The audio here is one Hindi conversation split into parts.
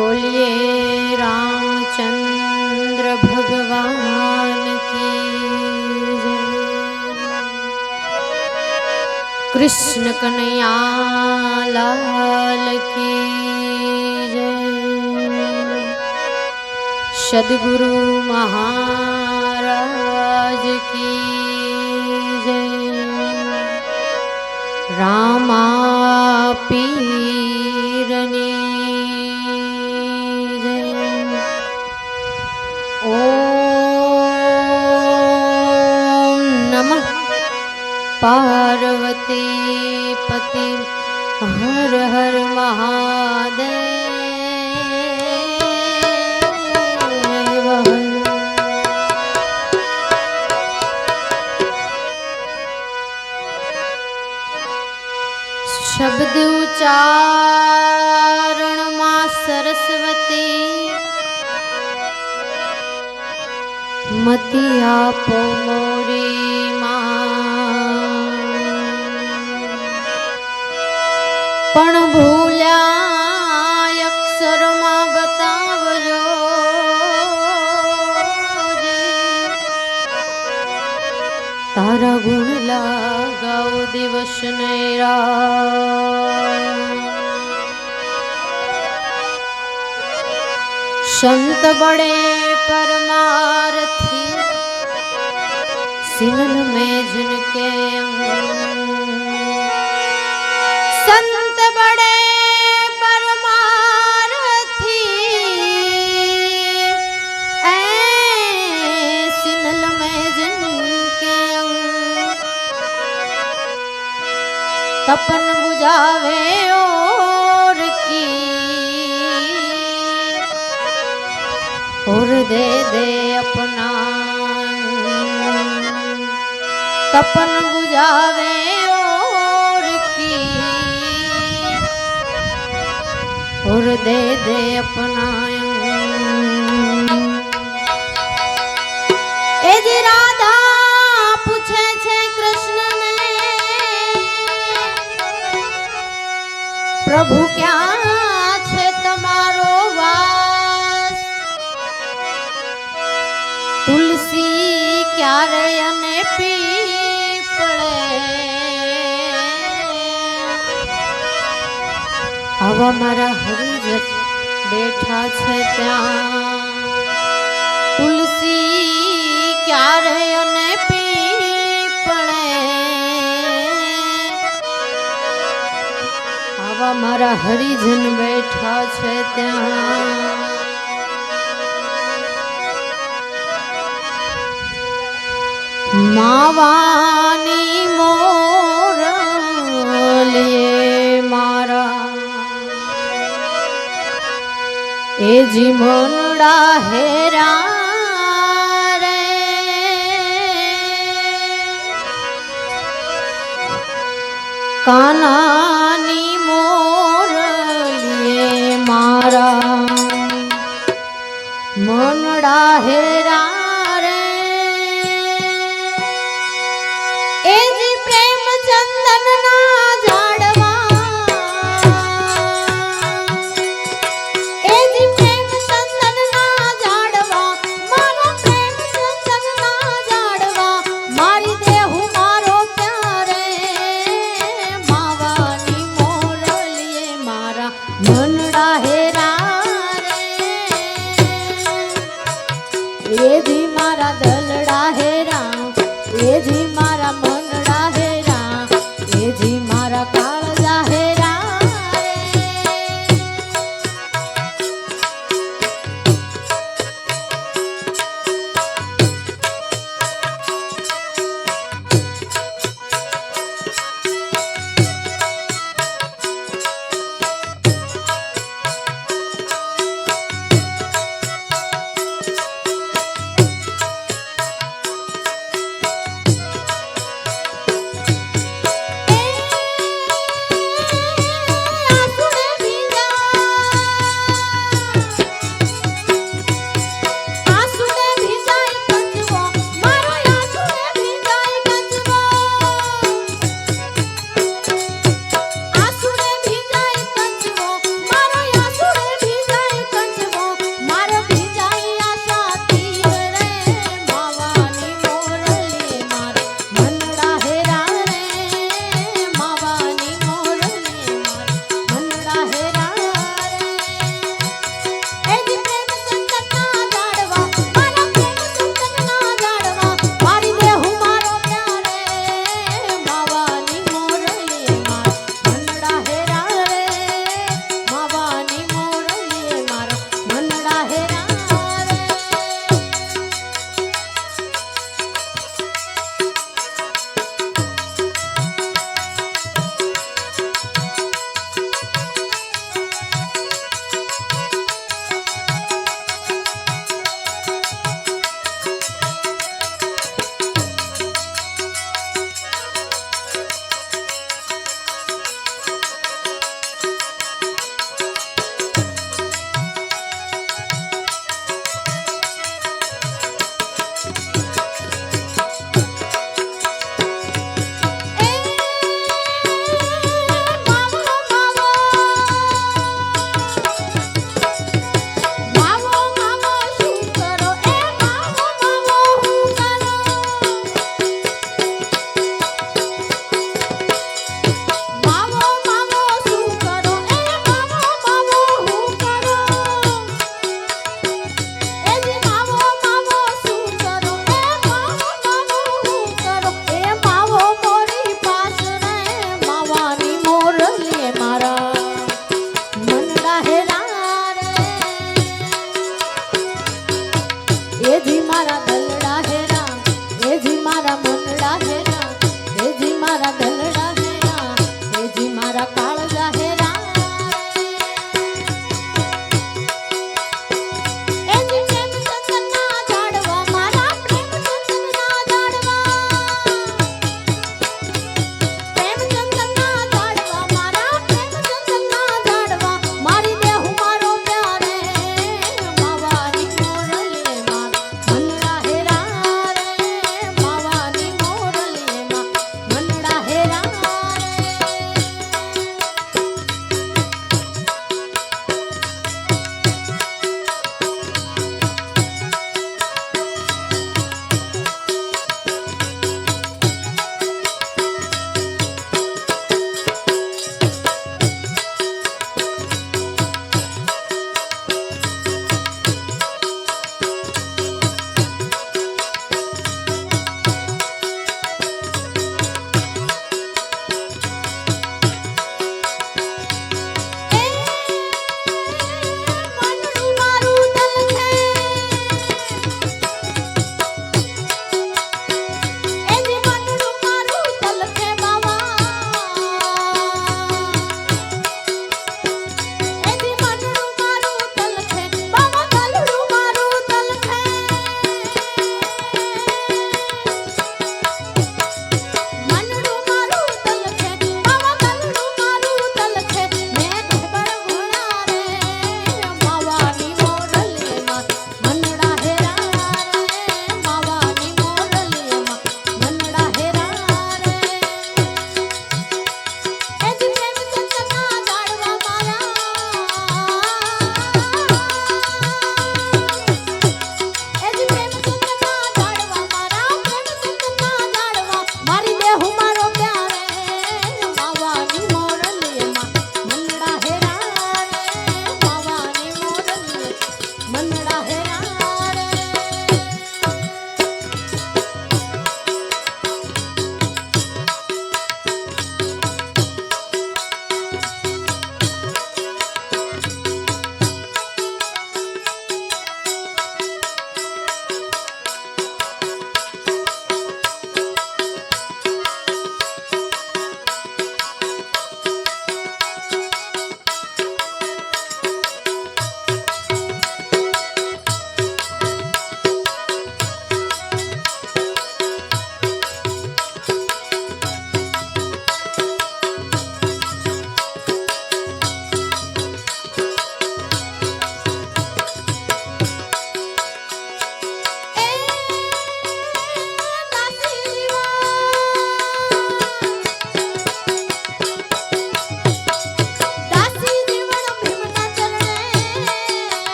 बोलिए रामचंद्र भगवान की जय। कृष्ण कन्हैया लाल की जय। सद्गुरु महाराज की जय। रामा पीरनी पार्वती पति हर हर महादेव। शब्द उच्चारण मां सरस्वती मति आपो मोरी पण भूल्या अक्षर मां बतावजो तारा गुण लगाओ दिवस ने रात। संत बड़े परमार्थी सिनल में जिनके संत बड़े परमार्थी सिनल में जिनके तपन बुझावे और दे दे अपना तपन बुझावे और दे दे अपना। ए जी राधा पूछे छे कृष्ण ने प्रभु क्या छे तमारो वास। तुलसी क्या रे अने पीपळे आवा मारा हरिजन बैठा छे त्यां। तुलसी क्यारे अने पीपळे आवा मारा हरिजन बैठा छे त्यां। मावानी मोरलिए मारा ए जी मनड़ा हेरा रे कानानी मोरलिए मारा मनड़ा हेरा रे। ए जी प्रेम चंदन ना झाड़वा मनड़ा हेरा रे। ए जी मारा दलड़ा हेरा ए जी मारा मनड़ा हेरा ए जी मारा काळजा हेरा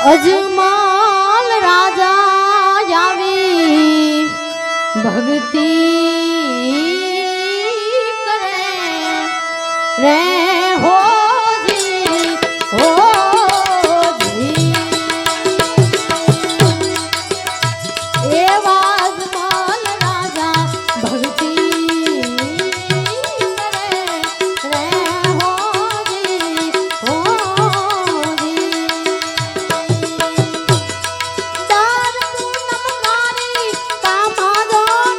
અજમાલ રાજા આવી ભક્તિ કરે રે હોજી હોજી એવા અજમાલ રાજા ભક્તિ કરે રે હોજી હોજી દાર પૂનમ મારી કામા જોન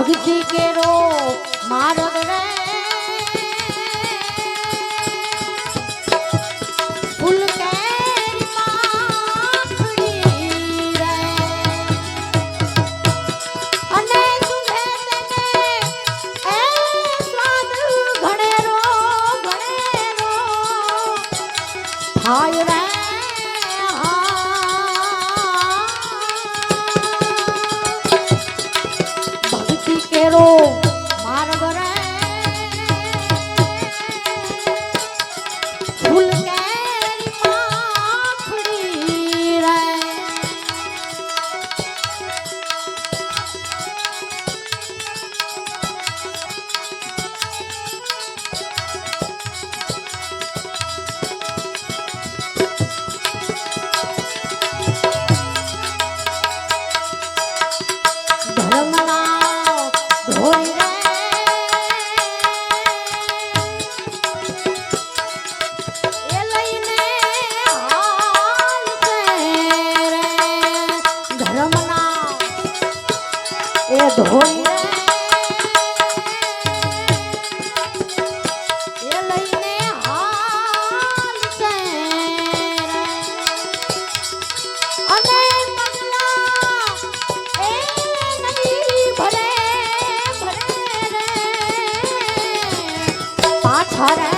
भक्ति केरो मार्ग रे फूल केरी माखड़ी रे अने सुने तेने ए स्वाद घणेरो थाय रे भक्ति केरो मार्ग रे फूल केरी माखड़ी रे धर्मना धोई रे ए लईने हाल से रे धर्मना ए धोई रे ए लईने हाल से रे अने पगला ए नदी भरे भरे रे पाछा रे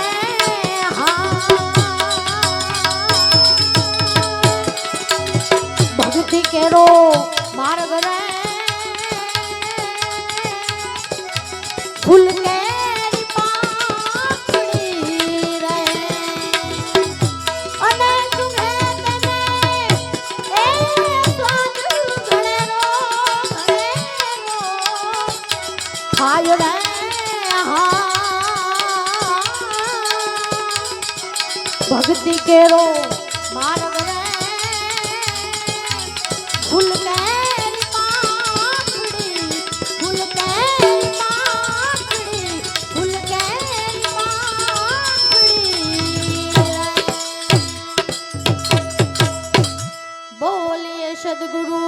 भक्ति केरो मार्ग रे फूल केरी पाखड़ी रे अने सुने तेने ए स्वाद घणेरो थाय रे भक्ति केरो मार्ग रे फूल केरी माखड़ी फूल केरी माखड़ी फूल केरी माखड़ी रे बोलिए सद्गुरु